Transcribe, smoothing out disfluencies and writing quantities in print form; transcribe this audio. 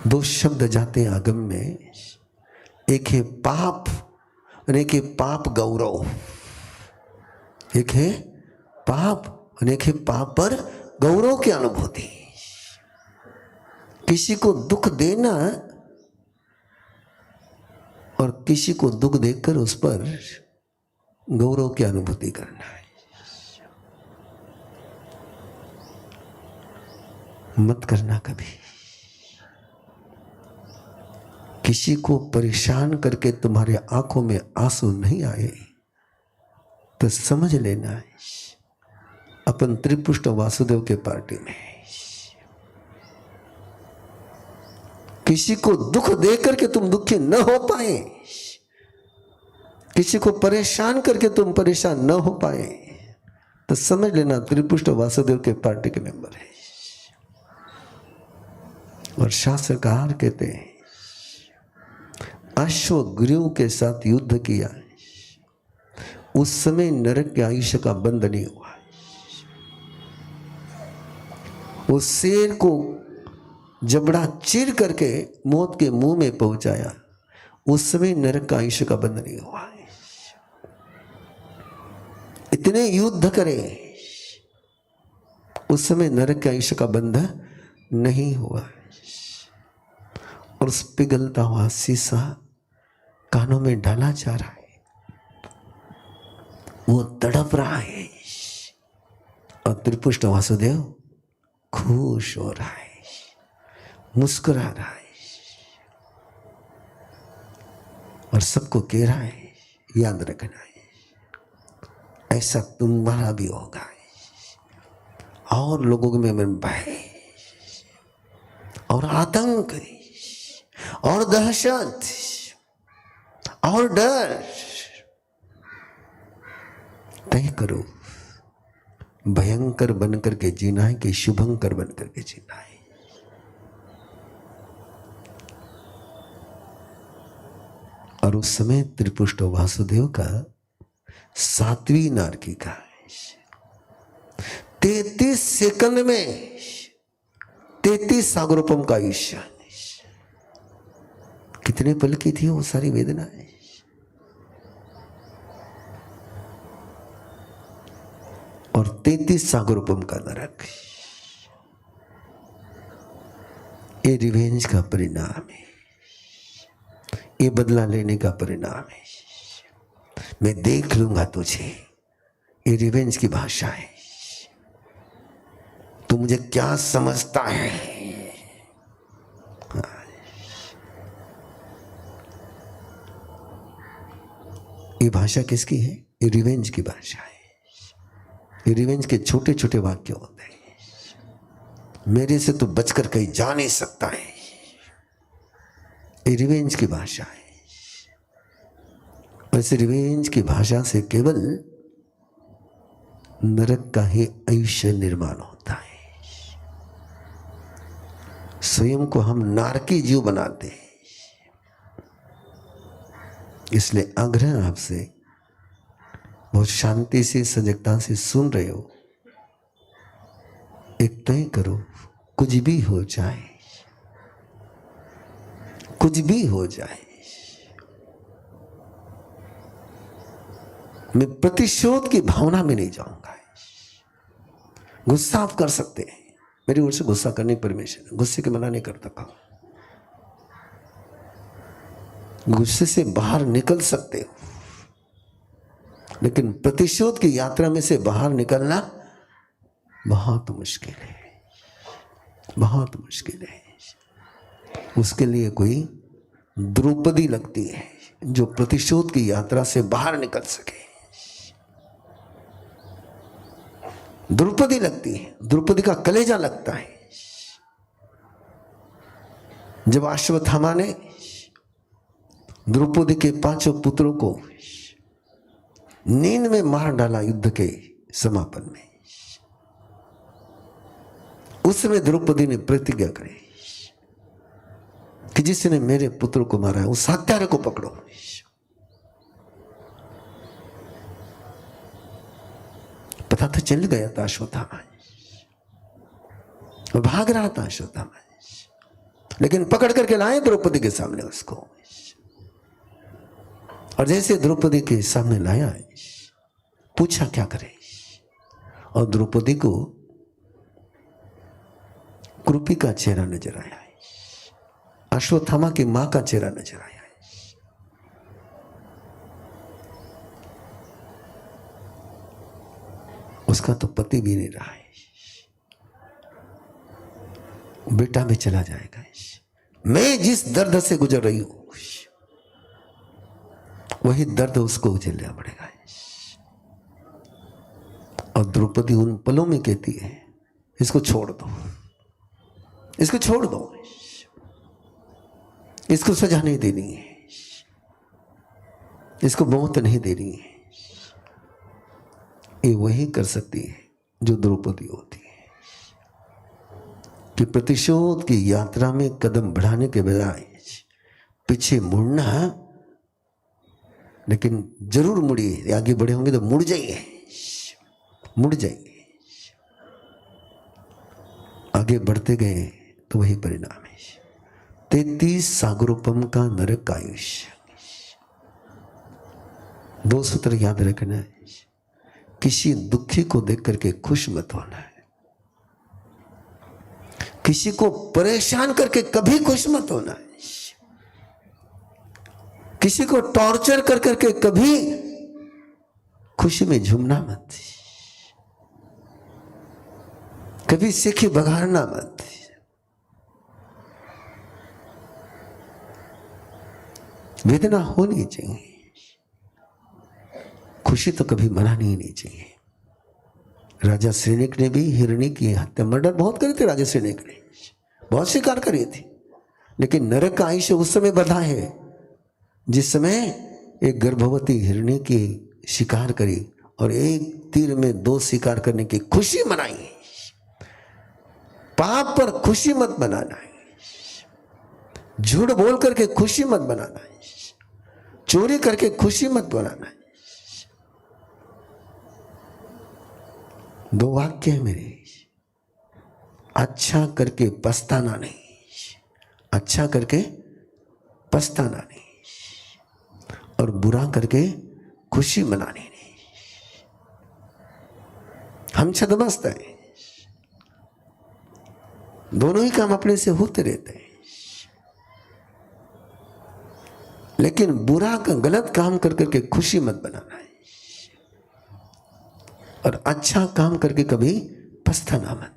दो शब्द जाते हैं आगम में, एक है पाप और एक है पाप गौरव। एक है पाप और एक है पाप पर गौरव की अनुभूति। किसी को दुख देना और किसी को दुख देकर उस पर गौरव की अनुभूति करना है। मत करना कभी। किसी को परेशान करके तुम्हारे आंखों में आंसू नहीं आए तो समझ लेना है अपन त्रिपुष्ट वासुदेव के पार्टी में। किसी को दुख देकर के तुम दुखी न हो पाए, किसी को परेशान करके तुम परेशान न हो पाए तो समझ लेना त्रिपुष्ट वासुदेव के पार्टी के मेंबर है। और शास्त्रकार कहते हैं अश्वग्रीव के साथ युद्ध किया, उस समय नरक के आयुष्य का बंध नहीं हुआ। उस शेर को जबड़ा चीर करके मौत के मुंह में पहुंचाया, उस समय नरक का आयुष्य का बंध नहीं हुआ। इतने युद्ध करे, उस समय नरक के आयुष्य का बंध नहीं हुआ। और उस पिघलता हुआ शीशा कानों में डाला जा रहा है, वो तड़प रहा है और त्रिपुष्ट वासुदेव खुश हो रहा है, मुस्कुरा रहा है और सबको कह रहा है याद रखना है ऐसा तुम्हारा भी होगा। और लोगों में भय और आतंक और दहशत और डर। तय करो भयंकर बनकर के जीना है कि शुभंकर बनकर के जीना है। और उस समय त्रिपुष्ट वासुदेव का 7वीं नारकी का 33 सेकंड में 33 सागरोपम का आयुष्य। कितने पल की थी वो सारी वेदनाएं। और 33 सागरोपम का नरक। ये रिवेंज का परिणाम है, ये बदला लेने का परिणाम है। मैं देख लूंगा तुझे, ये रिवेंज की भाषा है। तू मुझे क्या समझता है? ये भाषा किसकी है? ये रिवेंज की भाषा है। ये रिवेंज के छोटे छोटे वाक्य होते हैं। मेरे से तो बचकर कहीं जा नहीं सकता है, ये रिवेंज की भाषा है। वैसे रिवेंज की भाषा से केवल नरक का ही आयुष्य निर्माण होता है। स्वयं को हम नारकी जीव बनाते हैं। इसलिए आग्रह आपसे, बहुत शांति से सजगता से सुन रहे हो, एक तय करो, कुछ भी हो जाए, कुछ भी हो जाए, मैं प्रतिशोध की भावना में नहीं जाऊंगा। गुस्सा आप कर सकते हैं, मेरी ओर से गुस्सा करने की परमिशन है, गुस्से के मना नहीं करता। काम गुस्से से बाहर निकल सकते हो, लेकिन प्रतिशोध की यात्रा में से बाहर निकलना बहुत मुश्किल है, बहुत मुश्किल है। उसके लिए कोई द्रौपदी लगती है जो प्रतिशोध की यात्रा से बाहर निकल सके। द्रौपदी लगती है, द्रौपदी का कलेजा लगता है। जब अश्वत्थामा ने द्रौपदी के 5 पुत्रों को नींद में मार डाला युद्ध के समापन में, उस समय द्रौपदी ने प्रतिज्ञा करी कि जिसने मेरे पुत्रों को मारा है उस हत्यारे को पकड़ो। पता तो चल गया था अश्वत्थामा, भाग रहा था अश्वत्थामा, लेकिन पकड़ करके लाए द्रौपदी के सामने उसको, और जैसे द्रौपदी के सामने लाया पूछा क्या करे, और द्रौपदी को कृपी का चेहरा नजर आया, अश्वत्थामा की मां का चेहरा नजर आया। उसका तो पति भी नहीं रहा है, बेटा भी चला जाएगा। मैं जिस दर्द से गुजर रही हूं वही दर्द उसको झेलना पड़ेगा। और द्रौपदी उन पलों में कहती है इसको छोड़ दो, इसको छोड़ दो, इसको सजा नहीं देनी है, इसको मौत नहीं देनी है। ये वही कर सकती है जो द्रौपदी होती है कि प्रतिशोध की यात्रा में कदम बढ़ाने के बजाय पीछे मुड़ना, लेकिन जरूर मुड़िए, आगे बढ़े होंगे तो मुड़ जाइए, मुड़ जाएंगे। आगे बढ़ते गए तो वही परिणाम है। 33 सागरोपम का नरक आयुष्य। 2 सूत्र याद रखना है। किसी दुखी को देख करके खुश मत होना है, किसी को परेशान करके कभी खुश मत होना है, किसी को टॉर्चर कर करके कभी खुशी में झूमना मत, कभी सीखी बघाड़ना मत। वेदना होनी चाहिए, खुशी तो कभी मनानी ही नहीं चाहिए। राजा श्रेणिक ने भी हिरणी की हत्या, मर्डर बहुत करे थे राजा श्रेणिक ने, बहुत शिकार करी थी, लेकिन नरक का आयुष्य उस समय बढ़ा है जिस समय एक गर्भवती हिरणी की शिकार करी और एक तीर में 2 शिकार करने की खुशी मनाई। पाप पर खुशी मत बनाना है, झूठ बोल करके खुशी मत बनाना है, चोरी करके खुशी मत बनाना है। 2 वाक्य है मेरे, अच्छा करके पछताना नहीं, अच्छा करके पछताना नहीं, और बुरा करके खुशी मनानी नहीं। हम छदमस्त हैं, दोनों ही काम अपने से होते रहते हैं, लेकिन बुरा का गलत काम कर करके खुशी मत बनाना है, और अच्छा काम करके कभी पछताना मत।